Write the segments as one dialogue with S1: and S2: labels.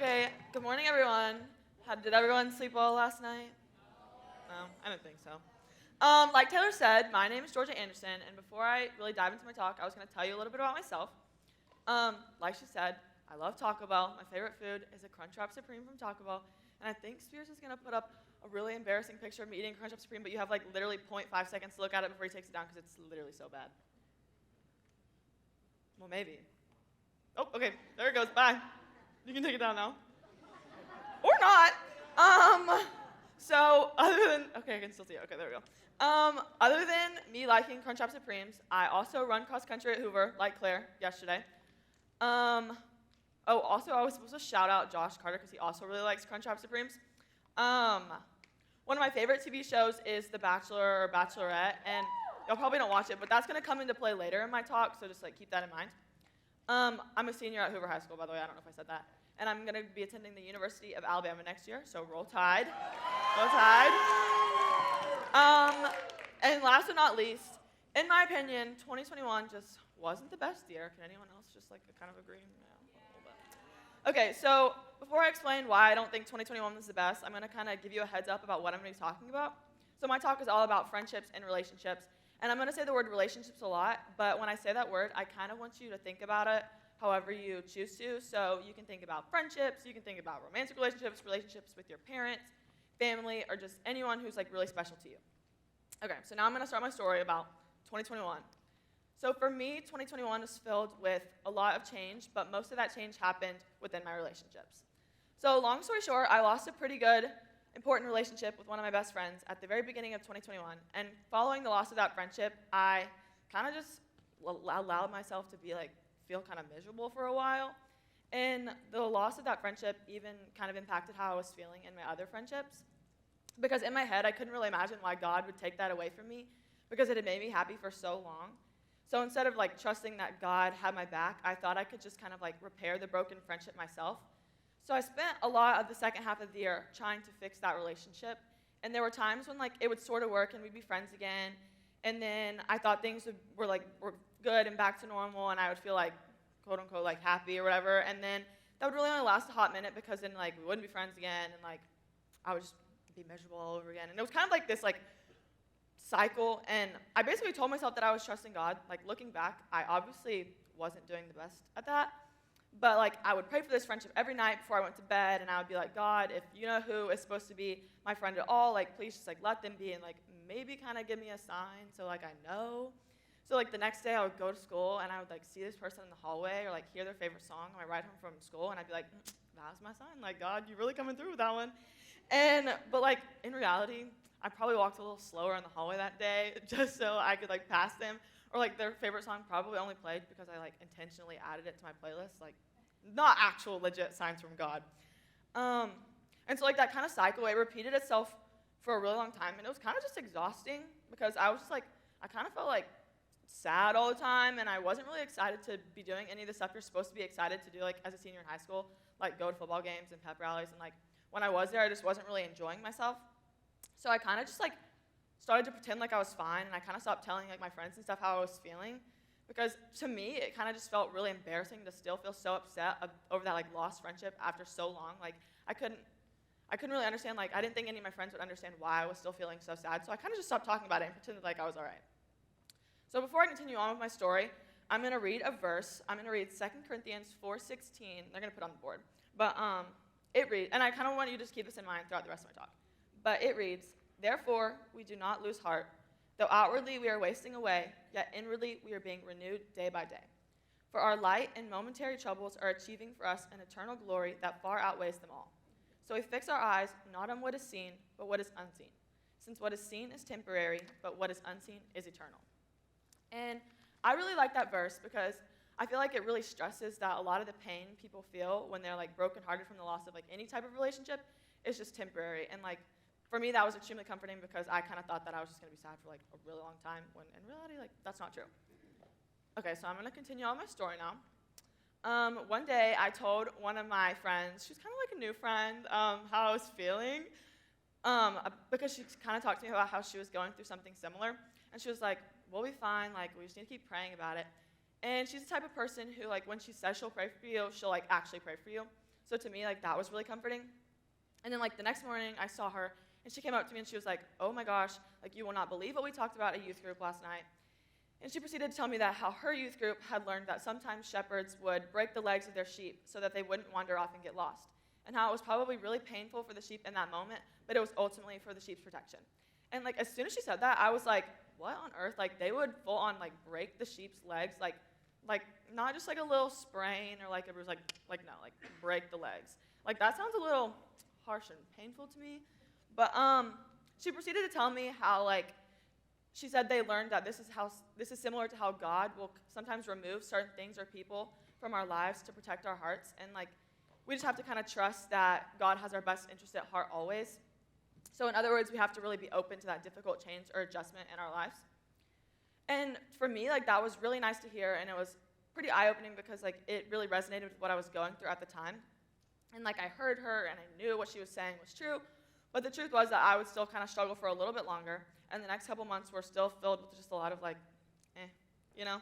S1: Okay, good morning, everyone. Did everyone sleep well last night? No, I don't think so. Like Taylor said, my name is Georgia Anderson, and before I really dive into my talk, I was going to tell you a little bit about myself. Like she said, I love Taco Bell. My favorite food is a Crunchwrap Supreme from Taco Bell, and I think Spears is going to put up a really embarrassing picture of me eating Crunchwrap Supreme, but you have like literally 0.5 seconds to look at it before he takes it down because it's literally so bad. Well, maybe. Oh, okay, there it goes. Bye. You can take it down now. Or not. So other than, okay, I can still see it. Okay, there we go. Other than me liking Crunchwrap Supremes, I also run cross country at Hoover, like Claire yesterday. Also I was supposed to shout out Josh Carter because he also really likes Crunchwrap Supremes. One of my favorite TV shows is The Bachelor or Bachelorette, and y'all probably don't watch it, but that's gonna come into play later in my talk, so just like keep that in mind. I'm a senior at Hoover High School, by the way. I don't know if I said that. And I'm going to be attending the University of Alabama next year, so roll Tide. Roll Tide. And last but not least, in my opinion, 2021 just wasn't the best year. Can anyone else just like kind of agree? Yeah, a little bit. Okay, so before I explain why I don't think 2021 was the best, I'm going to kind of give you a heads up about what I'm going to be talking about. So my talk is all about friendships and relationships. And I'm going to say the word relationships a lot, but when I say that word, I kind of want you to think about it however you choose to. So you can think about friendships, you can think about romantic relationships, relationships with your parents, family, or just anyone who's like really special to you. Okay, so now I'm going to start my story about 2021. So for me, 2021 was filled with a lot of change, but most of that change happened within my relationships. So long story short, I lost a pretty good, important relationship with one of my best friends at the very beginning of 2021. And following the loss of that friendship, I kind of just allowed myself to be like, feel kind of miserable for a while. And the loss of that friendship even kind of impacted how I was feeling in my other friendships. Because in my head, I couldn't really imagine why God would take that away from me because it had made me happy for so long. So instead of like trusting that God had my back, I thought I could just kind of like repair the broken friendship myself. So I spent a lot of the second half of the year trying to fix that relationship. And there were times when like it would sort of work and we'd be friends again. And then I thought things were good and back to normal, and I would feel like, quote unquote, like happy or whatever. And then that would really only last a hot minute because then like we wouldn't be friends again, and like I would just be miserable all over again. And it was kind of like this like cycle. And I basically told myself that I was trusting God. Like looking back, I obviously wasn't doing the best at that. But like I would pray for this friendship every night before I went to bed, and I would be like, God, if you know who is supposed to be my friend at all, like please just like let them be, and like maybe kind of give me a sign so like I know. So like the next day I would go to school and I would like see this person in the hallway or like hear their favorite song on my ride home from school, and I'd be like, that was my sign. Like God, you really coming through with that one. But like in reality, I probably walked a little slower in the hallway that day just so I could like pass them. Or like their favorite song probably only played because I like intentionally added it to my playlist. Like not actual legit signs from God. And so like that kind of cycle, it repeated itself for a really long time, and it was kind of just exhausting because I was just like, I kind of felt like sad all the time, and I wasn't really excited to be doing any of the stuff you're supposed to be excited to do like as a senior in high school, like go to football games and pep rallies, and like when I was there, I just wasn't really enjoying myself. So I kind of just like started to pretend like I was fine, and I kind of stopped telling like my friends and stuff how I was feeling, because to me it kind of just felt really embarrassing to still feel so upset over that like lost friendship after so long. Like I couldn't really understand, like I didn't think any of my friends would understand why I was still feeling so sad, so I kind of just stopped talking about it and pretended like I was all right. So before I continue on with my story, I'm going to read a verse. I'm going to read 2 Corinthians 4:16. They're going to put it on the board. But it reads, and I kind of want you to just keep this in mind throughout the rest of my talk. But it reads, therefore we do not lose heart. Though outwardly we are wasting away, yet inwardly we are being renewed day by day. For our light and momentary troubles are achieving for us an eternal glory that far outweighs them all. So we fix our eyes not on what is seen, but what is unseen. Since what is seen is temporary, but what is unseen is eternal. And I really like that verse because I feel like it really stresses that a lot of the pain people feel when they're like brokenhearted from the loss of like any type of relationship is just temporary. And like for me, that was extremely comforting because I kind of thought that I was just going to be sad for like a really long time, when in reality, like that's not true. Okay, so I'm going to continue on my story now. One day I told one of my friends, she was kind of like a new friend, how I was feeling, because she kind of talked to me about how she was going through something similar. And she was like, we'll be fine, like we just need to keep praying about it. And she's the type of person who like when she says she'll pray for you, she'll like actually pray for you. So to me, like, that was really comforting. And then, like, the next morning, I saw her, and she came up to me, and she was like, oh my gosh, like, you will not believe what we talked about at youth group last night. And she proceeded to tell me that how her youth group had learned that sometimes shepherds would break the legs of their sheep so that they wouldn't wander off and get lost. And how it was probably really painful for the sheep in that moment, but it was ultimately for the sheep's protection. And, like, as soon as she said that, I was like, what on earth? Like, they would full on, like, break the sheep's legs, like not just like a little sprain or like it was like no, like break the legs. Like, that sounds a little harsh and painful to me. But she proceeded to tell me how, like, she said they learned that this is similar to how God will sometimes remove certain things or people from our lives to protect our hearts, and like we just have to kind of trust that God has our best interest at heart always. So in other words, we have to really be open to that difficult change or adjustment in our lives. And for me, like, that was really nice to hear, and it was pretty eye-opening because, like, it really resonated with what I was going through at the time. And, like, I heard her, and I knew what she was saying was true, but the truth was that I would still kind of struggle for a little bit longer, and the next couple months were still filled with just a lot of, like, you know?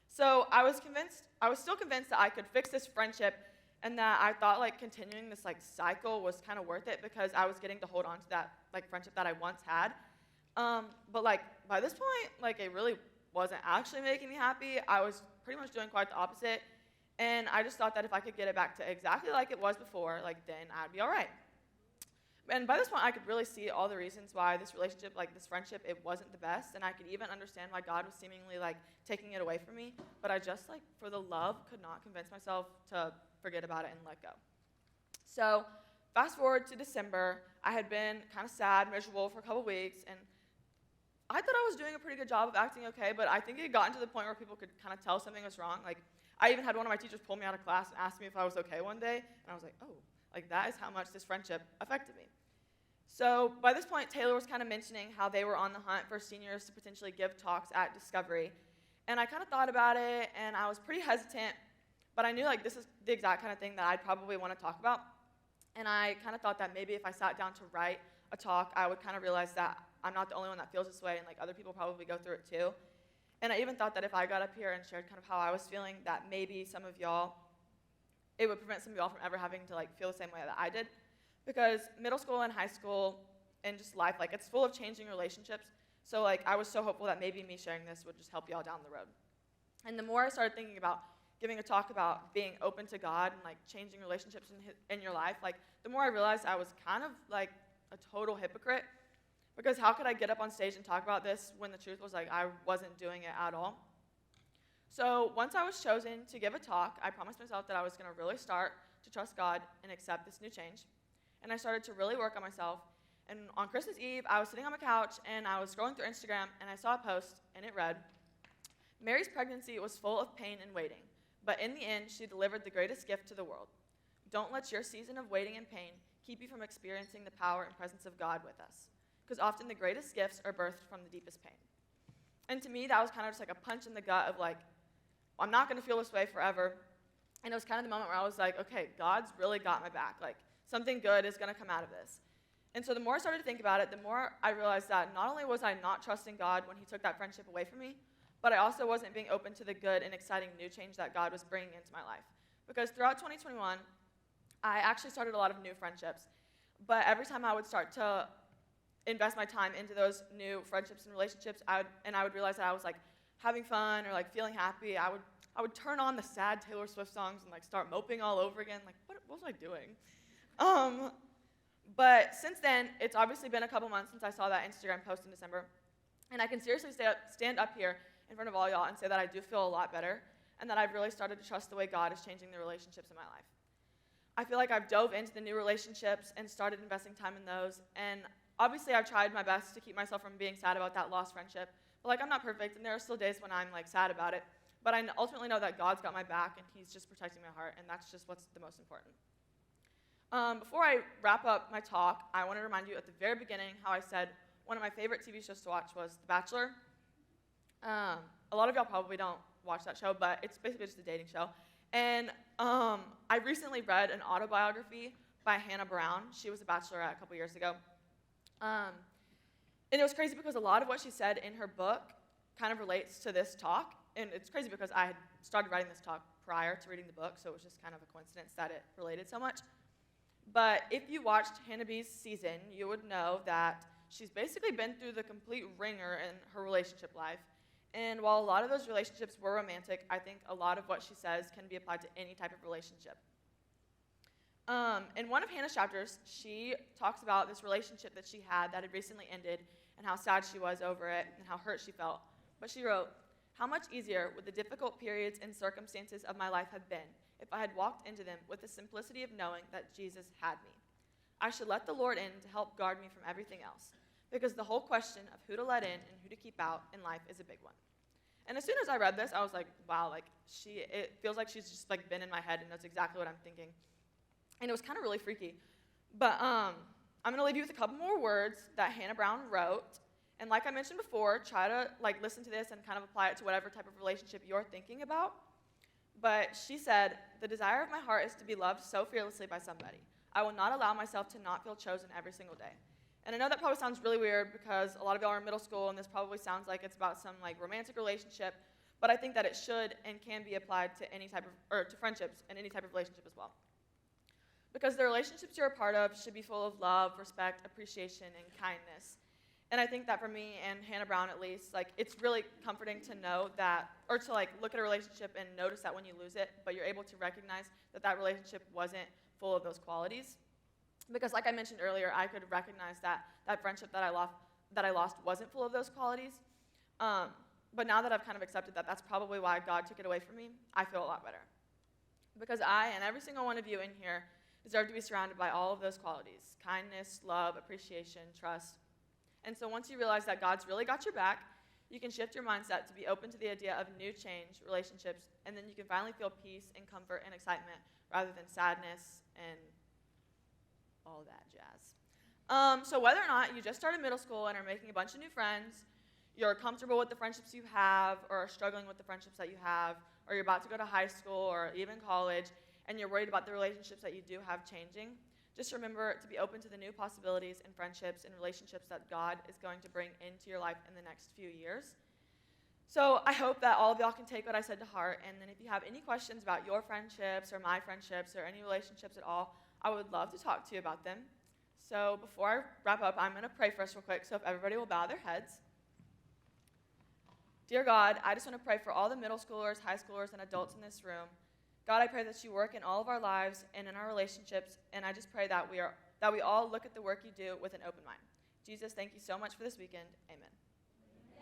S1: So I was still convinced that I could fix this friendship, and that I thought, like, continuing this, like, cycle was kind of worth it because I was getting to hold on to that, like, friendship that I once had. But, like, by this point, like, it really wasn't actually making me happy. I was pretty much doing quite the opposite, and I just thought that if I could get it back to exactly like it was before, like, then I'd be all right. And by this point, I could really see all the reasons why this relationship, like, this friendship, it wasn't the best, and I could even understand why God was seemingly, like, taking it away from me, but I just, like, for the love, could not convince myself to forget about it and let go. So, fast forward to December, I had been kind of sad, miserable for a couple weeks, and I thought I was doing a pretty good job of acting okay, but I think it had gotten to the point where people could kind of tell something was wrong. Like, I even had one of my teachers pull me out of class and ask me if I was okay one day, and I was like, oh, like, that is how much this friendship affected me. So by this point, Taylor was kind of mentioning how they were on the hunt for seniors to potentially give talks at Discovery, and I kind of thought about it, and I was pretty hesitant, but I knew, like, this is the exact kind of thing that I'd probably want to talk about, and I kind of thought that maybe if I sat down to write a talk, I would kind of realize that I'm not the only one that feels this way, and, like, other people probably go through it too. And I even thought that if I got up here and shared kind of how I was feeling, that maybe some of y'all, it would prevent some of y'all from ever having to, like, feel the same way that I did. Because middle school and high school and just life, like, it's full of changing relationships. So, like, I was so hopeful that maybe me sharing this would just help y'all down the road. And the more I started thinking about giving a talk about being open to God and, like, changing relationships in your life, like, the more I realized I was kind of, like, a total hypocrite. Because how could I get up on stage and talk about this when the truth was, like, I wasn't doing it at all? So once I was chosen to give a talk, I promised myself that I was going to really start to trust God and accept this new change. And I started to really work on myself. And on Christmas Eve, I was sitting on my couch, and I was scrolling through Instagram, and I saw a post, and it read, Mary's pregnancy was full of pain and waiting, but in the end, she delivered the greatest gift to the world. Don't let your season of waiting and pain keep you from experiencing the power and presence of God with us. Because often the greatest gifts are birthed from the deepest pain. And to me, that was kind of just like a punch in the gut of, like, I'm not going to feel this way forever. And it was kind of the moment where I was like, okay, God's really got my back. Like, something good is going to come out of this. And so the more I started to think about it, the more I realized that not only was I not trusting God when he took that friendship away from me, but I also wasn't being open to the good and exciting new change that God was bringing into my life. Because throughout 2021, I actually started a lot of new friendships. But every time I would start to invest my time into those new friendships and relationships, I would realize that I was, like, having fun or, like, feeling happy. I would turn on the sad Taylor Swift songs and, like, start moping all over again. Like, what was I doing? But since then, it's obviously been a couple months since I saw that Instagram post in December, and I can seriously stand up here in front of all y'all and say that I do feel a lot better, and that I've really started to trust the way God is changing the relationships in my life. I feel like I've dove into the new relationships and started investing time in those, and obviously, I've tried my best to keep myself from being sad about that lost friendship. But, like, I'm not perfect, and there are still days when I'm, like, sad about it. But I ultimately know that God's got my back, and he's just protecting my heart, and that's just what's the most important. Before I wrap up my talk, I want to remind you at the very beginning how I said one of my favorite TV shows to watch was The Bachelor. A lot of y'all probably don't watch that show, but it's basically just a dating show. And I recently read an autobiography by Hannah Brown. She was a bachelorette a couple years ago. And it was crazy because a lot of what she said in her book kind of relates to this talk. and it's crazy because I had started writing this talk prior to reading the book, so it was just kind of a coincidence that it related so much. But if you watched Hannah B's season, you would know that she's basically been through the complete ringer in her relationship life. And while a lot of those relationships were romantic, I think a lot of what she says can be applied to any type of relationship. In one of Hannah's chapters, she talks about this relationship that she had that had recently ended and how sad she was over it and how hurt she felt. But she wrote, "How much easier would the difficult periods and circumstances of my life have been if I had walked into them with the simplicity of knowing that Jesus had me. I should let the Lord in to help guard me from everything else, because the whole question of who to let in and who to keep out in life is a big one." And as soon as I read this, I was like, wow, like it feels like she's just like been in my head and knows exactly what I'm thinking. And it was kind of really freaky. But I'm going to leave you with a couple more words that Hannah Brown wrote. And like I mentioned before, try to like listen to this and kind of apply it to whatever type of relationship you're thinking about. But she said, "The desire of my heart is to be loved so fearlessly by somebody. I will not allow myself to not feel chosen every single day." And I know that probably sounds really weird because a lot of y'all are in middle school and this probably sounds like it's about some like romantic relationship, but I think that it should and can be applied to any type of, or to friendships and any type of relationship as well. Because the relationships you're a part of should be full of love, respect, appreciation, and kindness. And I think that for me and Hannah Brown at least, like it's really comforting to know that, or to like look at a relationship and notice that when you lose it, but you're able to recognize that that relationship wasn't full of those qualities. Because like I mentioned earlier, I could recognize that that friendship that I lost wasn't full of those qualities. But now that I've kind of accepted that that's probably why God took it away from me, I feel a lot better. Because I and every single one of you in here deserve to be surrounded by all of those qualities: kindness, love, appreciation, trust. And so once you realize that God's really got your back, you can shift your mindset to be open to the idea of new change, relationships, and then you can finally feel peace and comfort and excitement rather than sadness and all that jazz. So whether or not you just started middle school and are making a bunch of new friends, you're comfortable with the friendships you have, or are struggling with the friendships that you have, or you're about to go to high school or even college, and you're worried about the relationships that you do have changing, just remember to be open to the new possibilities in friendships and relationships that God is going to bring into your life in the next few years. So I hope that all of y'all can take what I said to heart, and then if you have any questions about your friendships or my friendships or any relationships at all, I would love to talk to you about them. So before I wrap up, I'm going to pray for us real quick, so if everybody will bow their heads. Dear God, I just want to pray for all the middle schoolers, high schoolers, and adults in this room. God, I pray that you work in all of our lives and in our relationships, and I just pray that we all look at the work you do with an open mind. Jesus, thank you so much for this weekend. Amen.